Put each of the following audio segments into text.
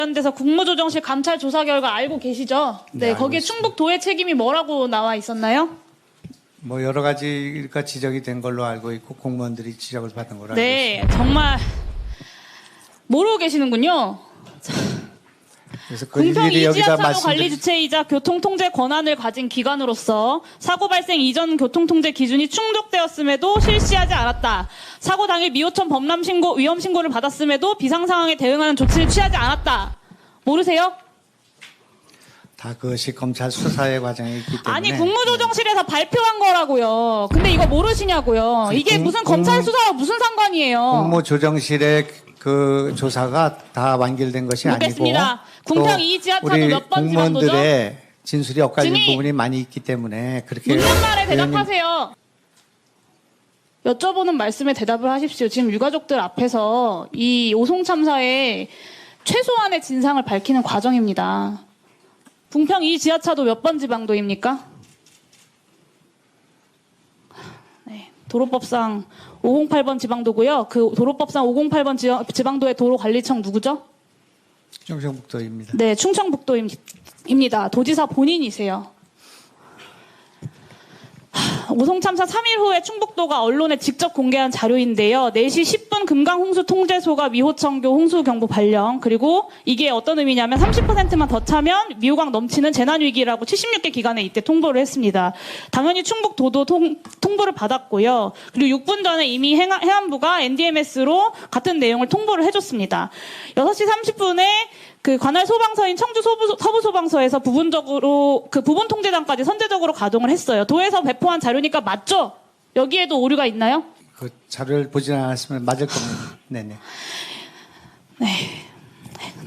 관련돼서 국무조정실 감찰 조사 결과 알고 계시죠? 네, 거기에 충북도의 책임이 뭐라고 나와 있었나요? 뭐 여러 가지가 지적이 된 걸로 알고 있고 공무원들이 지적을 받은 걸로 알고 네, 있습니다. 정말 모르고 계시는군요. 그래서 그 공평 일일이 여기다 이지하차도 관리 말씀드리. 주체이자 교통통제 권한을 가진 기관으로서 사고 발생 이전 교통통제 기준이 충족되었음에도 실시하지 않았다. 사고 당일 미호천 범람 신고, 위험 신고를 받았음에도 비상 상황에 대응하는 조치를 취하지 않았다. 모르세요? 다 그것이 검찰 수사의 과정이 있기 때문에. 아니 국무조정실에서 발표한 거라고요. 근데 이거 모르시냐고요. 이게 무슨 검찰 수사와 무슨 상관이에요? 국무조정실의 그 조사가 다 완결된 것이 묻겠습니다. 아니고. 궁평 또 이지하차도 우리 몇 번 지방도죠? 공무원들의 진술이 엇갈린 증인! 부분이 많이 있기 때문에 그렇게. 묻는 말에 의원님- 대답하세요. 여쭤보는 말씀에 대답을 하십시오. 지금 유가족들 앞에서 이 오송 참사의 최소한의 진상을 밝히는 과정입니다. 궁평 이 지하차도 몇 번 지방도입니까? 네, 도로법상 508번 지방도고요. 그 도로법상 508번 지방도의 도로관리청 누구죠? 충청북도입니다. 네, 충청북도입니다. 도지사 본인이세요. 오송 참사 3일 후에 충북도가 언론에 직접 공개한 자료인데요. 4시 10분 금강홍수 통제소가 미호청교 홍수경보 발령. 그리고 이게 어떤 의미냐면 30%만 더 차면 미호강 넘치는 재난위기라고 76개 기관에 이때 통보를 했습니다. 당연히 충북도도 통보를 받았고요. 그리고 6분 전에 이미 해안부가 NDMS로 같은 내용을 통보를 해줬습니다. 6시 30분에 그 관할 소방서인 청주 서부소방서에서 부분적으로 그 부분 통제단까지 선제적으로 가동을 했어요. 도에서 배포한 자료니까 맞죠? 여기에도 오류가 있나요? 그 자료를 보지 않았으면 맞을 겁니다. 네네.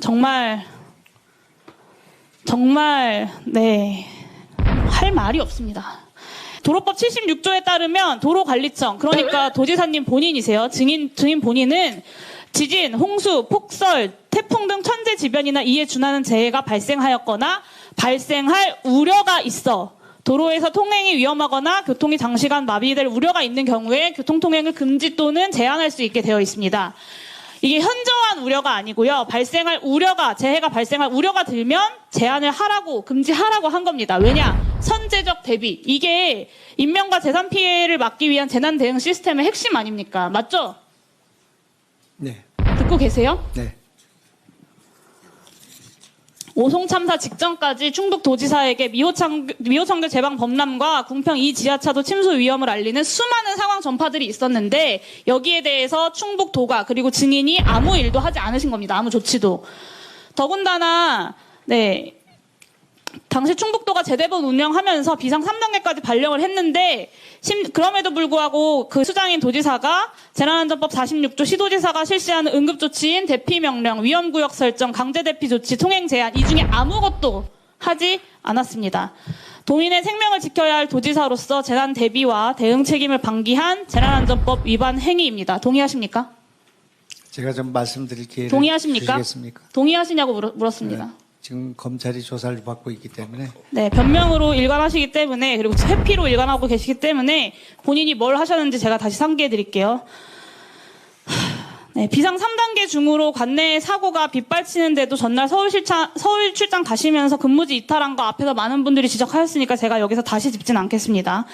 정말 네, 할 말이 없습니다. 도로법 76조에 따르면 도로관리청, 그러니까 도지사님 본인이세요. 증인 본인은 지진, 홍수, 폭설, 태풍 등 천재지변이나 이에 준하는 재해가 발생하였거나 발생할 우려가 있어 도로에서 통행이 위험하거나 교통이 장시간 마비될 우려가 있는 경우에 교통통행을 금지 또는 제한할 수 있게 되어 있습니다. 이게 현저한 우려가 아니고요. 재해가 발생할 우려가 들면 제한을 하라고, 금지하라고 한 겁니다. 왜냐? 선제적 대비. 이게 인명과 재산 피해를 막기 위한 재난 대응 시스템의 핵심 아닙니까? 맞죠? 네. 듣고 계세요? 네. 오송 참사 직전까지 충북도지사에게 미호청교 제방 범람과 궁평 이 지하차도 침수 위험을 알리는 수많은 상황 전파들이 있었는데 여기에 대해서 충북도가 그리고 증인이 아무 일도 하지 않으신 겁니다. 아무 조치도. 더군다나 네. 당시 충북도가 재대본 운영하면서 비상 3단계까지 발령을 했는데 그럼에도 불구하고 그 수장인 도지사가 재난안전법 46조 시도지사가 실시하는 응급조치인 대피명령, 위험구역 설정, 강제대피 조치, 통행 제한 이 중에 아무것도 하지 않았습니다. 도민의 생명을 지켜야 할 도지사로서 재난 대비와 대응 책임을 방기한 재난안전법 위반 행위입니다. 동의하십니까? 제가 좀 말씀드릴 기회를 동의하십니까? 주시겠습니까? 동의하시냐고 물었습니다. 네. 지금 검찰이 조사를 받고 있기 때문에. 네, 변명으로 일관하시기 때문에 그리고 회피로 일관하고 계시기 때문에 본인이 뭘 하셨는지 제가 다시 상기해 드릴게요. 네, 비상 3단계 중으로 관내에 사고가 빗발치는데도 전날 서울 출장 가시면서 근무지 이탈한 거 앞에서 많은 분들이 지적하셨으니까 제가 여기서 다시 짚진 않겠습니다.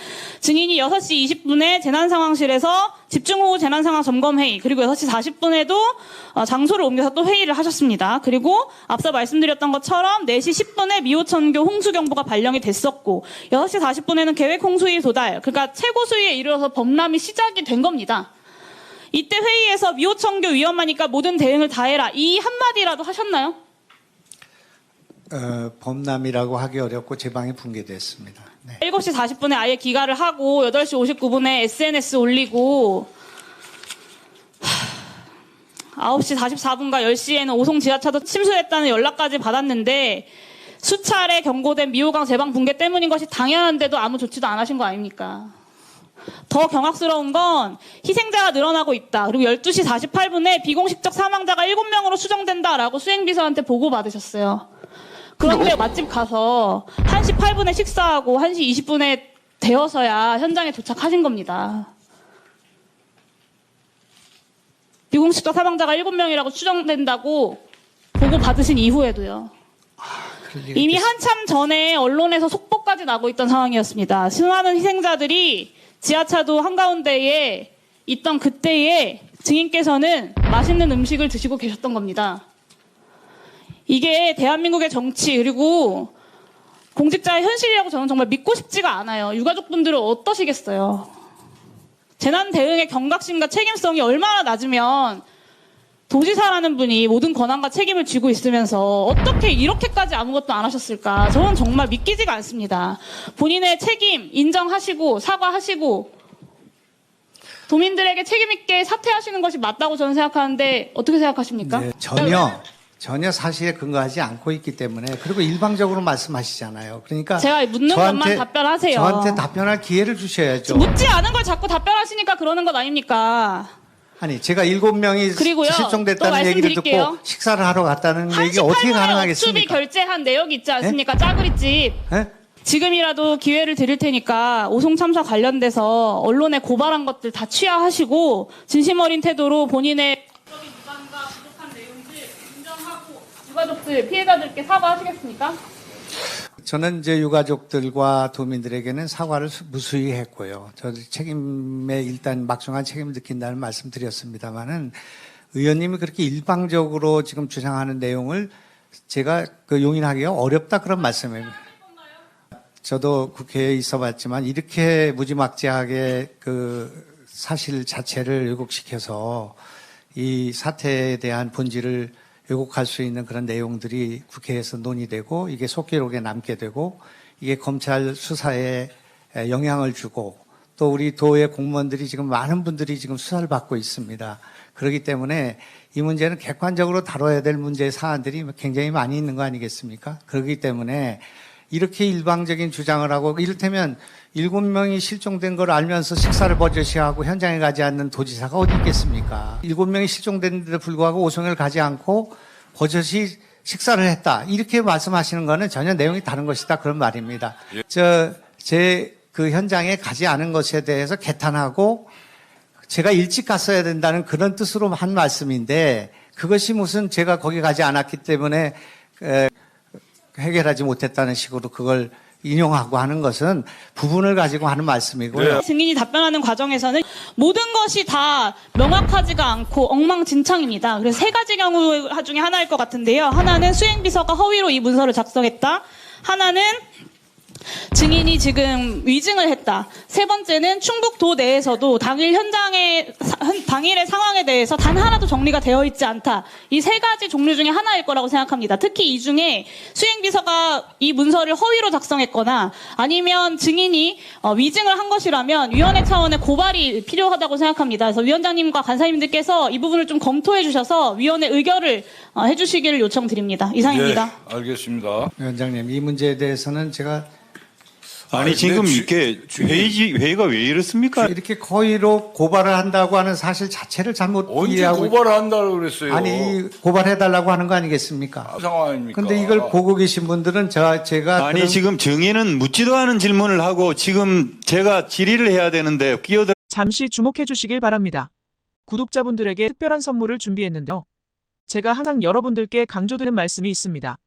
증인이 6시 20분에 재난상황실에서 집중호우 재난상황 점검회의 그리고 6시 40분에도 장소를 옮겨서 또 회의를 하셨습니다. 그리고 앞서 말씀드렸던 것처럼 4시 10분에 미호천교 홍수경보가 발령이 됐었고 6시 40분에는 계획 홍수위 도달 그러니까 최고 수위에 이르러서 범람이 시작이 된 겁니다. 이때 회의에서 미호청교 위험하니까 모든 대응을 다 해라. 이 한마디라도 하셨나요? 범람이라고 하기 어렵고 제방이 붕괴됐습니다. 네. 7시 40분에 아예 기가를 하고 8시 59분에 SNS 올리고 9시 44분과 10시에는 오송 지하차도 침수했다는 연락까지 받았는데 수차례 경고된 미호강 제방 붕괴 때문인 것이 당연한데도 아무 조치도 안 하신 거 아닙니까? 더 경악스러운 건 희생자가 늘어나고 있다. 그리고 12시 48분에 비공식적 사망자가 7명으로 추정된다라고 수행비서한테 보고받으셨어요. 그런데 맛집 가서 1시 8분에 식사하고 1시 20분에 되어서야 현장에 도착하신 겁니다. 비공식적 사망자가 7명이라고 추정된다고 보고 받으신 이후에도요. 그럴 리가 이미 있겠습니까? 한참 전에 언론에서 속보까지 나고 있던 상황이었습니다. 수많은 희생자들이 지하차도 한가운데에 있던 그때에 증인께서는 맛있는 음식을 드시고 계셨던 겁니다. 이게 대한민국의 정치 그리고 공직자의 현실이라고 저는 정말 믿고 싶지가 않아요. 유가족분들은 어떠시겠어요? 재난 대응의 경각심과 책임성이 얼마나 낮으면 도지사라는 분이 모든 권한과 책임을 쥐고 있으면서 어떻게 이렇게까지 아무것도 안 하셨을까? 저는 정말 믿기지가 않습니다. 본인의 책임 인정하시고 사과하시고 도민들에게 책임 있게 사퇴하시는 것이 맞다고 저는 생각하는데 어떻게 생각하십니까? 네, 전혀 사실에 근거하지 않고 있기 때문에 그리고 일방적으로 말씀하시잖아요. 그러니까 제가 묻는 것만 답변하세요. 저한테 답변할 기회를 주셔야죠. 묻지 않은 걸 자꾸 답변하시니까 그러는 것 아닙니까? 아니 제가 7명이 그리고요, 또 실종됐다는 얘기를 듣고 말씀드릴게요. 식사를 하러 갔다는 얘기가 어떻게 38만원 업투비 가능하겠습니까? 결제한 내역이 있지 않습니까? 짜그리집. 예? 지금이라도 기회를 드릴 테니까 오송 참사 관련돼서 언론에 고발한 것들 다 취하하시고 진심 어린 태도로 본인의 법적인 위반과 부족한 내용들 인정하고 유가족들 피해자들께 사과하시겠습니까? 저는 이제 유가족들과 도민들에게는 사과를 무수히 했고요. 저도 책임에 일단 막중한 책임을 느낀다는 말씀 드렸습니다만은 의원님이 그렇게 일방적으로 지금 주장하는 내용을 제가 용인하기가 어렵다 그런 말씀입니다. 저도 국회에 있어 봤지만 이렇게 무지막지하게 그 사실 자체를 왜곡시켜서 이 사태에 대한 본질을 왜곡할 수 있는 그런 내용들이 국회에서 논의되고 이게 속기록에 남게 되고 이게 검찰 수사에 영향을 주고 또 우리 도의 공무원들이 지금 많은 분들이 지금 수사를 받고 있습니다. 그렇기 때문에 이 문제는 객관적으로 다뤄야 될 문제 사안들이 굉장히 많이 있는 거 아니겠습니까? 그렇기 때문에 이렇게 일방적인 주장을 하고 이를테면 7명이 실종된 걸 알면서 식사를 버젓이 하고 현장에 가지 않는 도지사가 어디 있겠습니까? 7명이 실종됐는데도 불구하고 오송을 가지 않고 버젓이 식사를 했다. 이렇게 말씀하시는 거는 전혀 내용이 다른 것이다. 그런 말입니다. 제 그 현장에 가지 않은 것에 대해서 개탄하고 제가 일찍 갔어야 된다는 그런 뜻으로 한 말씀인데 그것이 무슨 제가 거기 가지 않았기 때문에 해결하지 못했다는 식으로 그걸 인용하고 하는 것은 부분을 가지고 하는 말씀이고요. 증인이 답변하는 과정에서는 모든 것이 다 명확하지가 않고 엉망진창입니다. 그래서 세 가지 경우 중에 하나일 것 같은데요. 하나는 수행비서가 허위로 이 문서를 작성했다. 하나는 증인이 지금 위증을 했다. 세 번째는 충북도 내에서도 당일의 상황에 대해서 단 하나도 정리가 되어 있지 않다. 이 세 가지 종류 중에 하나일 거라고 생각합니다. 특히 이 중에 수행비서가 이 문서를 허위로 작성했거나 아니면 증인이 위증을 한 것이라면 위원회 차원의 고발이 필요하다고 생각합니다. 그래서 위원장님과 간사님들께서 이 부분을 좀 검토해 주셔서 위원회 의결을 해주시기를 요청드립니다. 이상입니다. 예, 알겠습니다. 위원장님, 이 문제에 대해서는 제가 아니 지금 이렇게 회의가 왜 이렇습니까? 이렇게 거의로 고발을 한다고 하는 사실 자체를 잘못 언제 이해하고 고발을 한다고 그랬어요? 아니 고발해달라고 하는 거 아니겠습니까? 상황 아닙니까? 근데 이걸 보고 계신 분들은 제가 아니 지금 증인은 묻지도 않은 질문을 하고 지금 제가 질의를 해야 되는데 끼어들. 잠시 주목해 주시길 바랍니다. 구독자분들에게 특별한 선물을 준비했는데요. 제가 항상 여러분들께 강조드리는 말씀이 있습니다.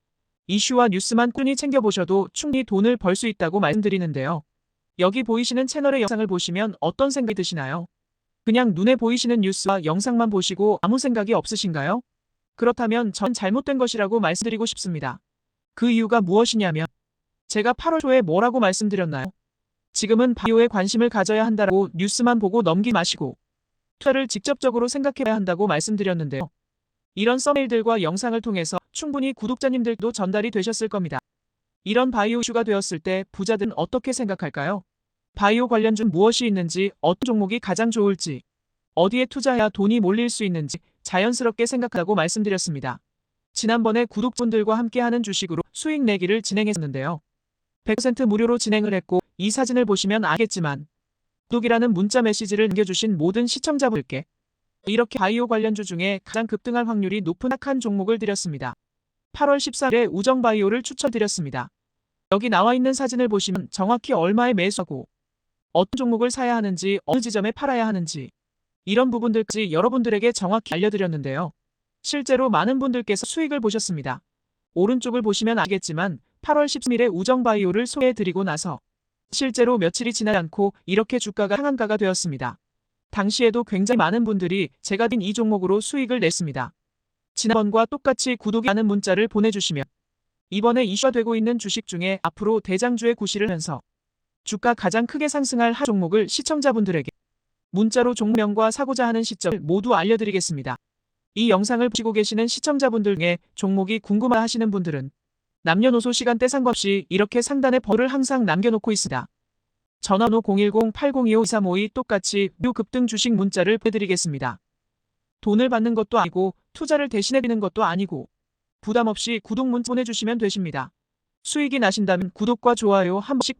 이슈와 뉴스만 꾸준히 챙겨보셔도 충분히 돈을 벌 수 있다고 말씀드리는데요. 여기 보이시는 채널의 영상을 보시면 어떤 생각이 드시나요? 그냥 눈에 보이시는 뉴스와 영상만 보시고 아무 생각이 없으신가요? 그렇다면 전 잘못된 것이라고 말씀드리고 싶습니다. 그 이유가 무엇이냐면 제가 8월 초에 뭐라고 말씀드렸나요? 지금은 바이오에 관심을 가져야 한다고 뉴스만 보고 넘기지 마시고 투자를 직접적으로 생각해야 한다고 말씀드렸는데요. 이런 썸네일들과 영상을 통해서 충분히 구독자님들도 전달이 되셨을 겁니다. 이런 바이오 이슈가 되었을 때 부자들은 어떻게 생각할까요? 바이오 관련주 무엇이 있는지, 어떤 종목이 가장 좋을지, 어디에 투자해야 돈이 몰릴 수 있는지 자연스럽게 생각하라고 말씀드렸습니다. 지난번에 구독분들과 함께하는 주식으로 수익 내기를 진행했었는데요. 100% 무료로 진행을 했고 이 사진을 보시면 알겠지만 구독이라는 문자 메시지를 남겨주신 모든 시청자분들께 이렇게 바이오 관련주 중에 가장 급등할 확률이 높은 한 종목을 드렸습니다. 8월 14일에 우정바이오를 추천드렸습니다. 여기 나와 있는 사진을 보시면 정확히 얼마에 매수하고 어떤 종목을 사야 하는지 어느 지점에 팔아야 하는지 이런 부분들까지 여러분들에게 정확히 알려드렸는데요. 실제로 많은 분들께서 수익을 보셨습니다. 오른쪽을 보시면 알겠지만 8월 13일에 우정바이오를 소개해드리고 나서 실제로 며칠이 지나지 않고 이렇게 주가가 상한가가 되었습니다. 당시에도 굉장히 많은 분들이 제가 든 이 종목으로 수익을 냈습니다. 지난번과 똑같이 구독이라는 문자를 보내주시면 이번에 이슈가 되고 있는 주식 중에 앞으로 대장주의 구실을 하면서 주가 가장 크게 상승할 한 종목을 시청자분들에게 문자로 종목명과 사고자 하는 시점을 모두 알려드리겠습니다. 이 영상을 보시고 계시는 시청자분들 중에 종목이 궁금하시는 분들은 남녀노소 시간대 상관없이 이렇게 상단에 번호를 항상 남겨놓고 있습니다. 전화번호 010-8025-2352 똑같이 묘 급등 주식 문자를 보내드리겠습니다. 돈을 받는 것도 아니고 투자를 대신해드리는 것도 아니고 부담 없이 구독 문자 보내주시면 되십니다. 수익이 나신다면 구독과 좋아요 한 번씩